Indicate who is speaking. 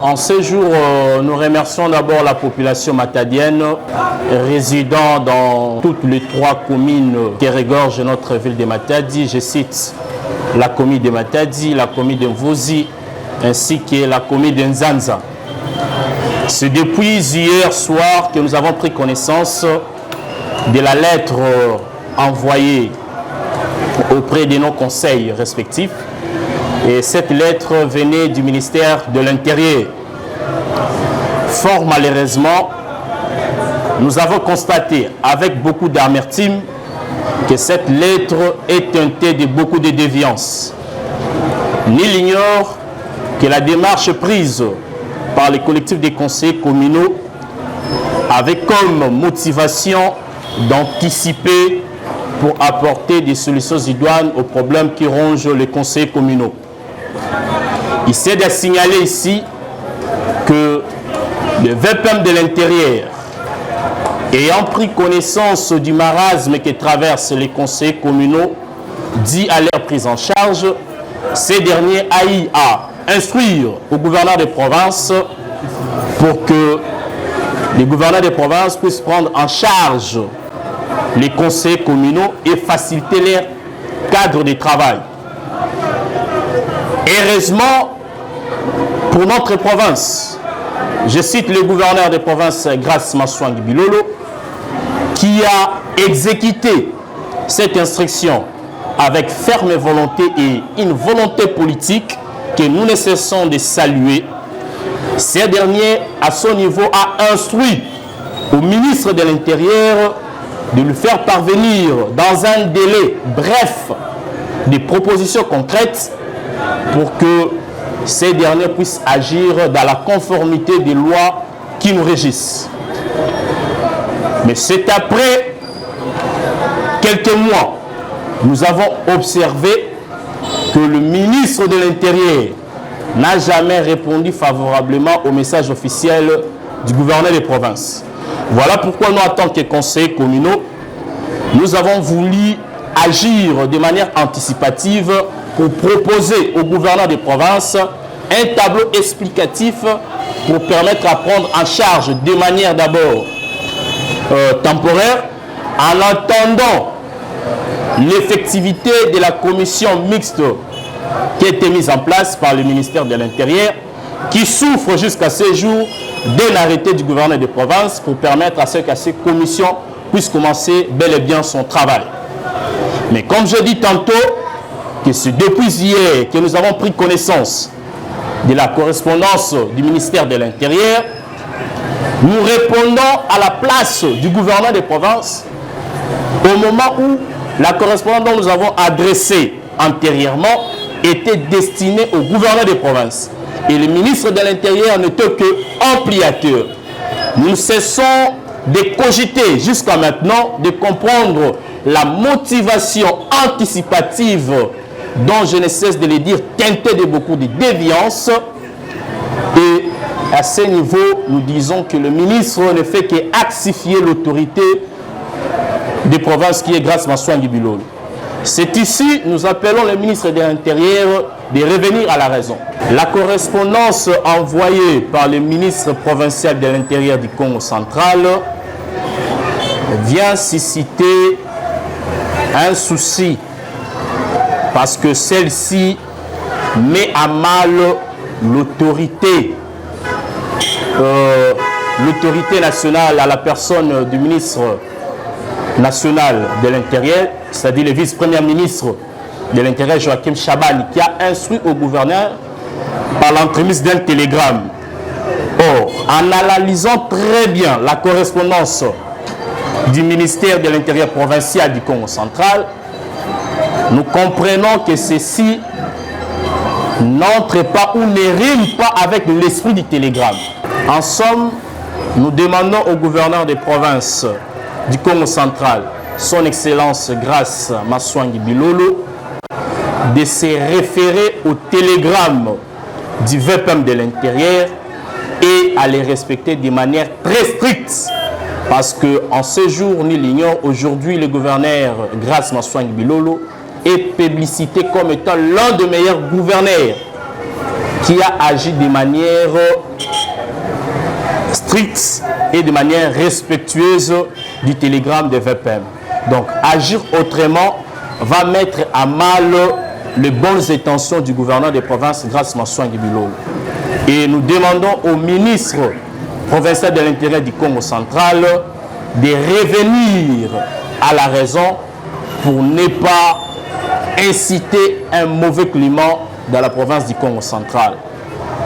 Speaker 1: En ce jour, nous remercions d'abord la population matadienne résidant dans toutes les 3 communes qui regorgent notre ville de Matadi. Je cite la commune de Matadi, la commune de Mvozi ainsi que la commune de Nzanza. C'est depuis hier soir que nous avons pris connaissance de la lettre envoyée auprès de nos conseils respectifs. Et cette lettre venait du ministère de l'Intérieur. Fort malheureusement, nous avons constaté avec beaucoup d'amertume que cette lettre est teintée de beaucoup de déviance. Nul ignore que la démarche prise par les collectifs des conseillers communaux avait comme motivation d'anticiper pour apporter des solutions idoines aux problèmes qui rongent les conseillers communaux. Il s'est de signaler ici que le VPM de l'Intérieur, ayant pris connaissance du marasme que traversent les conseillers communaux, dit à leur prise en charge, ces derniers aillent à instruire au gouverneur des provinces pour que les gouverneurs des provinces puissent prendre en charge les conseillers communaux et faciliter leur cadre de travail. Heureusement, pour notre province, je cite le gouverneur des provinces Grace Maswangi Bilolo, qui a exécuté cette instruction avec ferme volonté et une volonté politique que nous ne cessons de saluer. Ce dernier, à son niveau, a instruit au ministre de l'Intérieur de lui faire parvenir dans un délai bref des propositions concrètes pour que ces derniers puissent agir dans la conformité des lois qui nous régissent. Mais c'est après quelques mois, nous avons observé que le ministre de l'Intérieur n'a jamais répondu favorablement au message officiel du gouverneur des provinces. Voilà pourquoi nous, en tant que conseillers communaux, nous avons voulu agir de manière anticipative pour proposer au gouverneur des provinces un tableau explicatif pour permettre à prendre en charge de manière d'abord temporaire, en attendant l'effectivité de la commission mixte qui a été mise en place par le ministère de l'Intérieur, qui souffre jusqu'à ce jour d'un arrêté du gouverneur des provinces pour permettre à ce que cette commission puisse commencer bel et bien son travail. Mais comme je dis tantôt, que c'est depuis hier que nous avons pris connaissance de la correspondance du ministère de l'Intérieur, nous répondons à la place du gouverneur des provinces au moment où la correspondance dont nous avons adressée antérieurement était destinée au gouverneur des provinces. Et le ministre de l'Intérieur n'était que ampliateur. Nous cessons de cogiter jusqu'à maintenant, de comprendre la motivation anticipative dont je ne cesse de le dire, teintée de beaucoup de déviance. Et à ce niveau, nous disons que le ministre ne fait qu'axifier l'autorité des provinces qui est Grace Maswangi Bilolo. C'est ici, nous appelons le ministre de l'Intérieur de revenir à la raison. La correspondance envoyée par le ministre provincial de l'Intérieur du Congo central vient susciter un souci parce que celle-ci met à mal l'autorité nationale à la personne du ministre national de l'Intérieur, c'est-à-dire le vice-premier ministre de l'Intérieur, Joachim Chabani, qui a instruit au gouverneur par l'entremise d'un télégramme. Or, en analysant très bien la correspondance du ministère de l'Intérieur provincial du Congo central, nous comprenons que ceci n'entre pas ou ne rime pas avec l'esprit du télégramme. En somme, nous demandons au gouverneur des provinces du Congo central, son Excellence Grace Maswangi Bilolo, de se référer au télégramme du VPM de l'Intérieur et à les respecter de manière très stricte. Parce qu'en ce jour, nul l'ignore, aujourd'hui, le gouverneur Grace Maswangi Bilolo est publicité comme étant l'un des meilleurs gouverneurs qui a agi de manière stricte et de manière respectueuse du télégramme de VPM. Donc, agir autrement va mettre à mal les bonnes intentions du gouverneur des provinces, Grace Massoangi Bilolo. Et nous demandons au ministre provincial de l'intérieur du Congo central de revenir à la raison pour ne pas inciter un mauvais climat dans la province du Congo central.